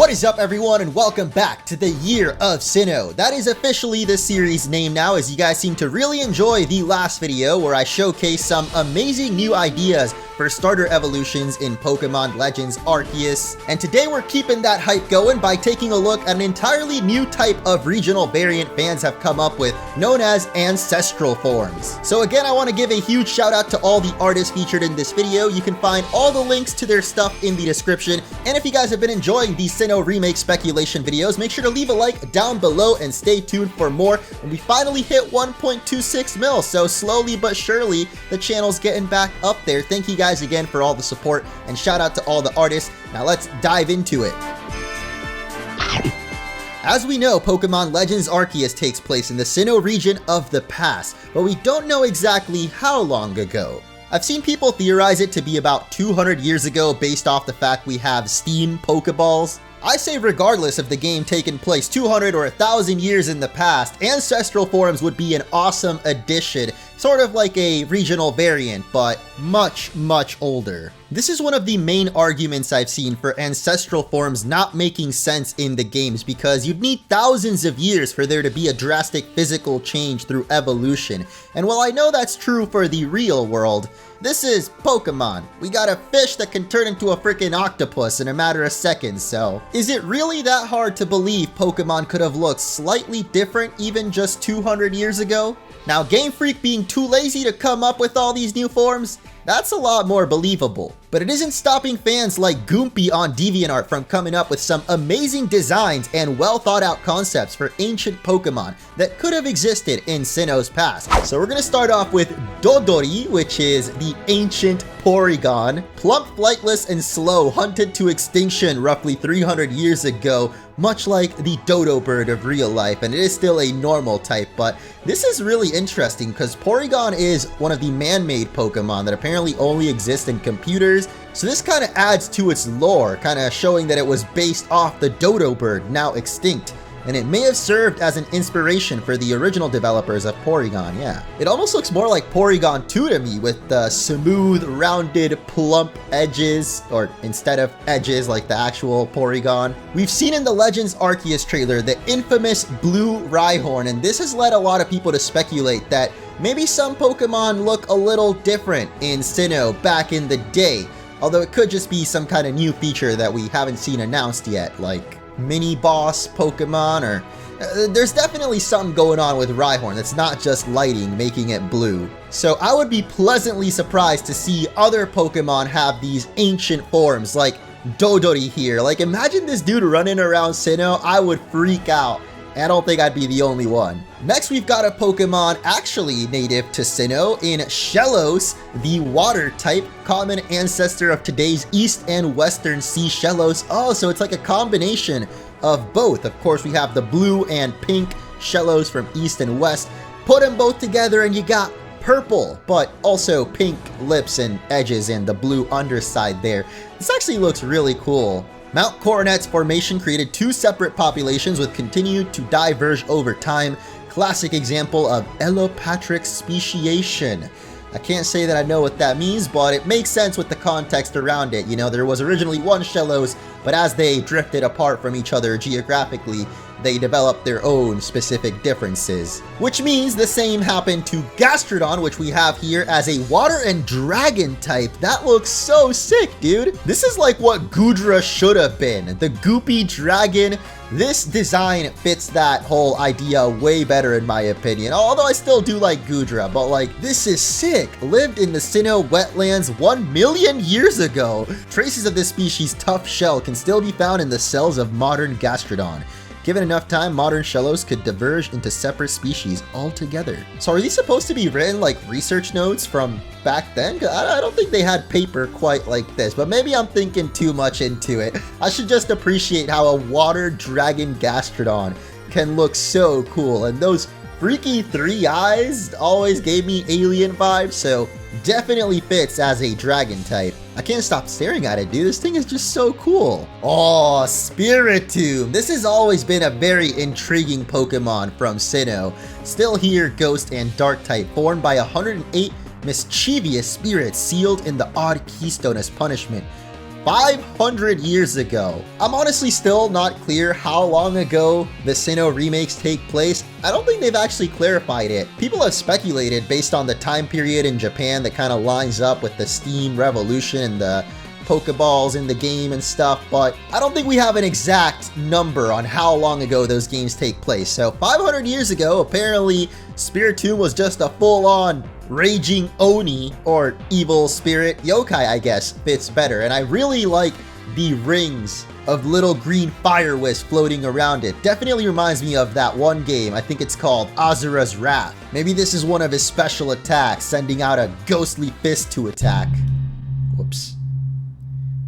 What is up, everyone, and welcome back to the Year of Sinnoh. That is officially the series name now, as you guys seem to really enjoy the last video where I showcased some amazing new ideas for starter evolutions in Pokemon Legends Arceus. And today we're keeping that hype going by taking a look at an entirely new type of regional variant fans have come up with, known as Ancestral Forms. So again, I want to give a huge shout out to all the artists featured in this video. You can find all the links to their stuff in the description. And if you guys have been enjoying these Sinnoh remake speculation videos, make sure to leave a like down below and stay tuned for more. And we finally hit 1.26 mil, so slowly but surely the channel's getting back up there. Thank you guys again for all the support, and shout out to all the artists. Now let's dive into it. As we know, Pokemon Legends Arceus takes place in the Sinnoh region of the past, but we don't know exactly how long ago. I've seen people theorize it to be about 200 years ago based off the fact we have Steam Pokeballs. I say regardless of the game taking place 200 or 1,000 years in the past, Ancestral Forms would be an awesome addition, sort of like a regional variant, but much older. This is one of the main arguments I've seen for Ancestral Forms not making sense in the games, because you'd need thousands of years for there to be a drastic physical change through evolution. And while I know that's true for the real world, this is Pokemon. We got a fish that can turn into a freaking octopus in a matter of seconds, so is it really that hard to believe Pokemon could have looked slightly different even just 200 years ago? Now, Game Freak being too lazy to come up with all these new forms, that's a lot more believable. But it isn't stopping fans like Goompy on DeviantArt from coming up with some amazing designs and well thought out concepts for ancient Pokemon that could have existed in Sinnoh's past. So we're gonna start off with Dodori, which is the ancient Porygon. Plump, flightless, and slow, hunted to extinction roughly 300 years ago, much like the dodo bird of real life, and it is still a normal type. But this is really interesting because Porygon is one of the man-made Pokemon that apparently only exist in computers. So this kind of adds to its lore, kind of showing that it was based off the dodo bird, now extinct. And it may have served as an inspiration for the original developers of Porygon, yeah. It almost looks more like Porygon 2 to me, with the smooth, rounded, plump edges, or instead of edges like the actual Porygon. We've seen in the Legends Arceus trailer the infamous blue Rhyhorn, and this has led a lot of people to speculate that maybe some Pokemon look a little different in Sinnoh back in the day, although it could just be some kind of new feature that we haven't seen announced yet, like mini boss Pokemon, or there's definitely something going on with Rhyhorn that's not just lighting making it blue. So I would be pleasantly surprised to see other Pokemon have these ancient forms like Dodori here. Like, imagine this dude running around Sinnoh, I would freak out. I don't think I'd be the only one. Next, we've got a Pokemon actually native to Sinnoh in Shellos, the water type, common ancestor of today's East and Western Sea Shellos. Oh, so it's like a combination of both. Of course, we have the blue and pink Shellos from East and West. Put them both together and you got purple, but also pink lips and edges and the blue underside there. This actually looks really cool. Mount Coronet's formation created two separate populations with continued to diverge over time. Classic example of allopatric speciation. I can't say that I know what that means, but it makes sense with the context around it. You know, there was originally one Shellos, but as they drifted apart from each other geographically, they developed their own specific differences. Which means the same happened to Gastrodon, which we have here as a water and dragon type. That looks so sick, dude. This is like what Goodra should have been. The goopy dragon. This design fits that whole idea way better in my opinion. Although I still do like Goodra, but like, this is sick. Lived in the Sinnoh wetlands 1 million years ago. Traces of this species' tough shell can still be found in the cells of modern Gastrodon. Given enough time, modern Shellos could diverge into separate species altogether. So are these supposed to be written like research notes from back then? I don't think they had paper quite like this, but maybe I'm thinking too much into it. I should just appreciate how a water dragon Gastrodon can look so cool, and those freaky 3 eyes always gave me alien vibes, so definitely fits as a dragon type. I can't stop staring at it, dude. This thing is just so cool. Oh, Spiritomb. This has always been a very intriguing Pokemon from Sinnoh. Still here, Ghost and Dark type, formed by 108 mischievous spirits sealed in the odd keystone as punishment. 500 years ago. I'm honestly still not clear how long ago the Sinnoh remakes take place. I don't think they've actually clarified it. People have speculated based on the time period in Japan that kind of lines up with the Steam revolution and the Pokeballs in the game and stuff, but I don't think we have an exact number on how long ago those games take place. So 500 years ago, apparently Spiritomb was just a full-on raging Oni, or evil spirit yokai, I guess fits better. And I really like the rings of little green fire wisps floating around it. Definitely reminds me of that one game, I think it's called Azura's Wrath. Maybe this is one of his special attacks, sending out a ghostly fist to attack. Whoops.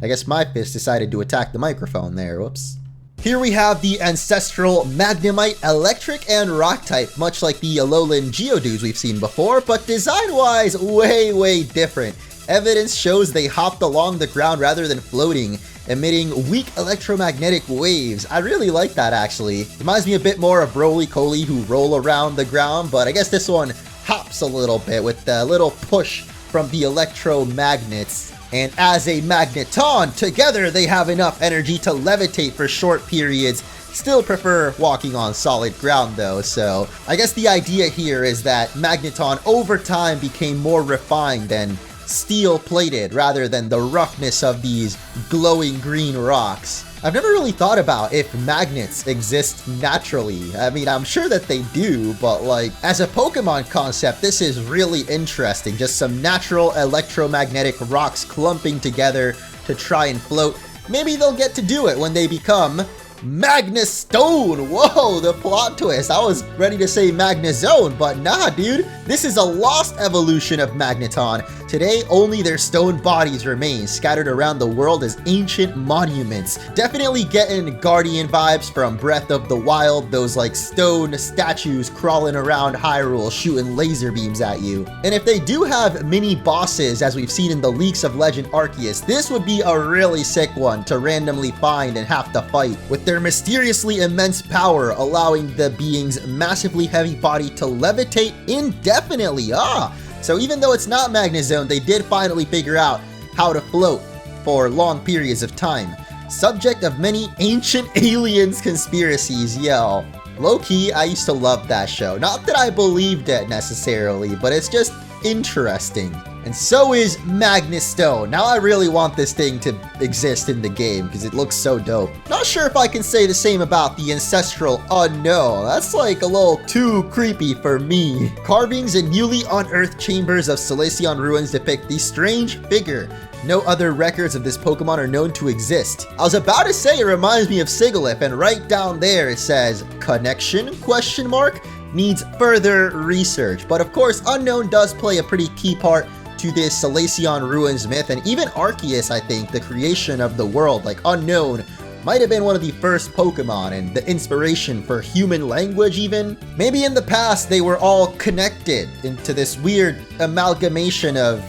I guess my fist decided to attack the microphone there, whoops. Here we have the Ancestral Magnemite Electric and Rock type, much like the Alolan Geodudes we've seen before, but design-wise, way different. Evidence shows they hopped along the ground rather than floating, emitting weak electromagnetic waves. I really like that, actually. Reminds me a bit more of Broly-Coly, who roll around the ground, but I guess this one hops a little bit with a little push from the electromagnets. And as a magneton, together they have enough energy to levitate for short periods. Still prefer walking on solid ground though, so I guess the idea here is that Magneton over time became more refined and steel-plated rather than the roughness of these glowing green rocks. I've never really thought about if magnets exist naturally. I mean, I'm sure that they do, but like, as a Pokemon concept, this is really interesting. Just some natural electromagnetic rocks clumping together to try and float. Maybe they'll get to do it when they become Magnus Stone. Whoa, the plot twist. I was ready to say Magnus Zone, but nah, dude. This is a lost evolution of Magneton. Today, only their stone bodies remain, scattered around the world as ancient monuments. Definitely getting Guardian vibes from Breath of the Wild, those like stone statues crawling around Hyrule shooting laser beams at you. And if they do have mini bosses, as we've seen in the leaks of Legend Arceus, this would be a really sick one to randomly find and have to fight, with their mysteriously immense power allowing the being's massively heavy body to levitate indefinitely. So even though it's not Magnus Zone, they did finally figure out how to float for long periods of time. Subject of many ancient aliens conspiracies, yo. Low-key, I used to love that show. Not that I believed it necessarily, but it's just interesting. And so is Magnus Stone. Now I really want this thing to exist in the game because it looks so dope. Not sure if I can say the same about the Ancestral Unknown. That's like a little too creepy for me. Carvings in newly unearthed chambers of Solaceon ruins depict the strange figure. No other records of this Pokemon are known to exist. I was about to say it reminds me of Sigilyph, and right down there it says, connection, question mark, needs further research. But of course, Unknown does play a pretty key part to this Solaceon ruins myth, and even Arceus, I think, the creation of the world, like Unknown, might have been one of the first Pokemon and the inspiration for human language even. Maybe in the past they were all connected into this weird amalgamation of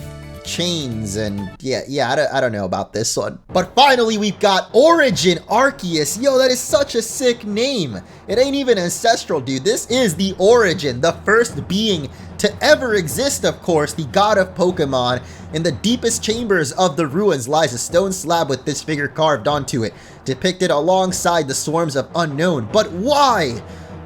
chains, and yeah, I don't know about this one. But finally, we've got Origin Arceus. Yo, that is such a sick name. It ain't even ancestral, dude. This is the Origin, the first being to ever exist, of course, the god of Pokemon. In the deepest chambers of the ruins lies a stone slab with this figure carved onto it, depicted alongside the swarms of Unknown. But why?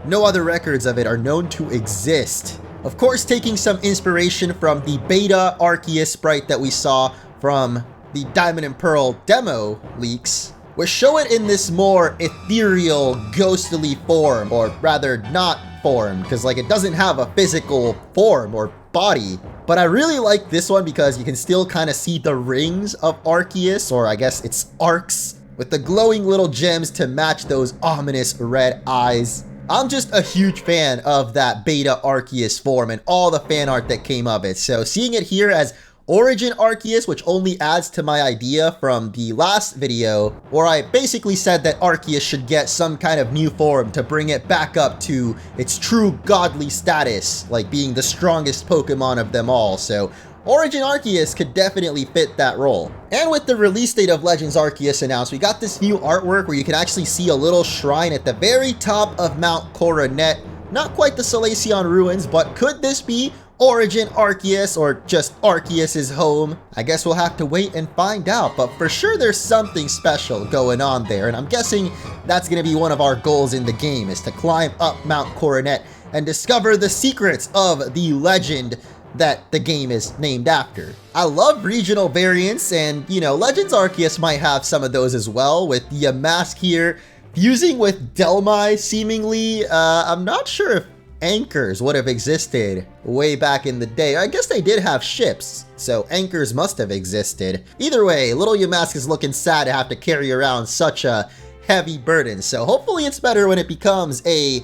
No other records of it are known to exist. Of course, taking some inspiration from the beta Arceus sprite that we saw from the Diamond and Pearl demo leaks, we show it in this more ethereal, ghostly form, or rather not form, because like it doesn't have a physical form or body. But I really like this one because you can still kind of see the rings of Arceus, or I guess it's arcs, with the glowing little gems to match those ominous red eyes. I'm just a huge fan of that beta Arceus form and all the fan art that came of it. So seeing it here as Origin Arceus, which only adds to my idea from the last video, where I basically said that Arceus should get some kind of new form to bring it back up to its true godly status, like being the strongest Pokemon of them all. So Origin Arceus could definitely fit that role. And with the release date of Legends Arceus announced, we got this new artwork where you can actually see a little shrine at the very top of Mount Coronet. Not quite the Solaceon ruins, but could this be Origin Arceus or just Arceus' home? I guess we'll have to wait and find out, but for sure there's something special going on there, and I'm guessing that's going to be one of our goals in the game, is to climb up Mount Coronet and discover the secrets of the legend that the game is named after. I love regional variants, and you know, Legends Arceus might have some of those as well, with the Yamask here fusing with Delmi seemingly. I'm not sure if anchors would have existed way back in the day. I guess they did have ships, so anchors must have existed. Either way, little Yamask is looking sad to have to carry around such a heavy burden, so hopefully it's better when it becomes a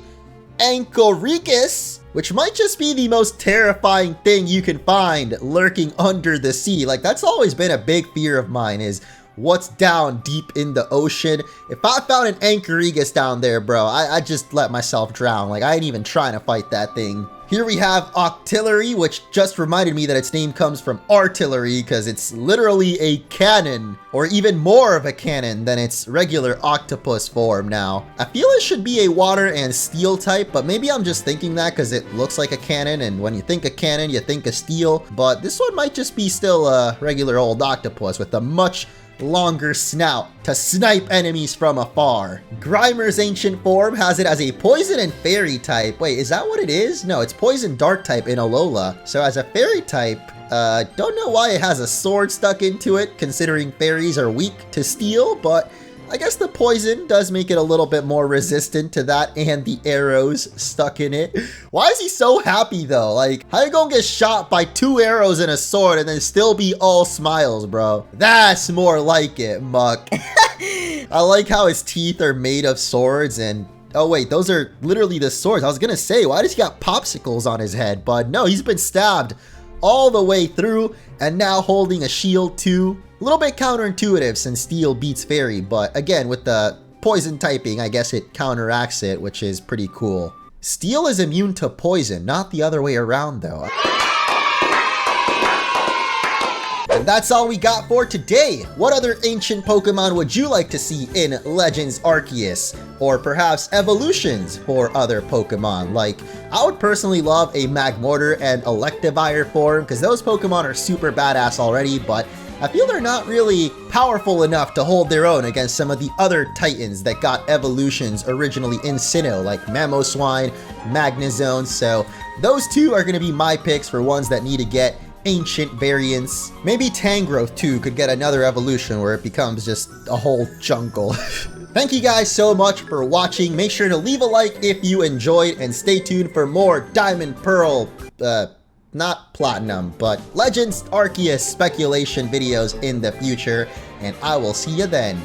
Anchoricus, which might just be the most terrifying thing you can find lurking under the sea. Like, that's always been a big fear of mine, is what's down deep in the ocean. If I found an Anchoricus down there, bro, I just let myself drown. Like, I ain't even trying to fight that thing. Here we have Octillery, which just reminded me that its name comes from artillery, because it's literally a cannon, or even more of a cannon than its regular octopus form now. I feel it should be a water and steel type, but maybe I'm just thinking that because it looks like a cannon, and when you think of cannon, you think of steel. But this one might just be still a regular old octopus with a much longer snout to snipe enemies from afar. Grimer's ancient form has it as a poison and fairy type. Wait, is that what it is? No, it's poison dark type in Alola. So as a fairy type, don't know why it has a sword stuck into it, considering fairies are weak to steel, but I guess the poison does make it a little bit more resistant to that and the arrows stuck in it. Why is he so happy though? Like, how you gonna get shot by 2 arrows and a sword and then still be all smiles, bro? That's more like it, Muck. I like how his teeth are made of swords, and oh wait, those are literally the swords. I was gonna say, why does he got popsicles on his head? But no, he's been stabbed all the way through and now holding a shield too. A little bit counterintuitive since steel beats fairy, but again, with the poison typing, I guess it counteracts it, which is pretty cool. Steel is immune to poison, not the other way around though. And that's all we got for today. What other ancient Pokemon would you like to see in Legends Arceus? Or perhaps evolutions for other Pokemon? Like, I would personally love a Magmortar and Electivire form, because those Pokemon are super badass already, but I feel they're not really powerful enough to hold their own against some of the other Titans that got evolutions originally in Sinnoh, like Mamoswine, Magnezone. So those two are going to be my picks for ones that need to get ancient variants. Maybe Tangrowth too could get another evolution where it becomes just a whole jungle. Thank you guys so much for watching. Make sure to leave a like if you enjoyed, and stay tuned for more Diamond Pearl, not Platinum, but Legends Arceus speculation videos in the future, and I will see you then.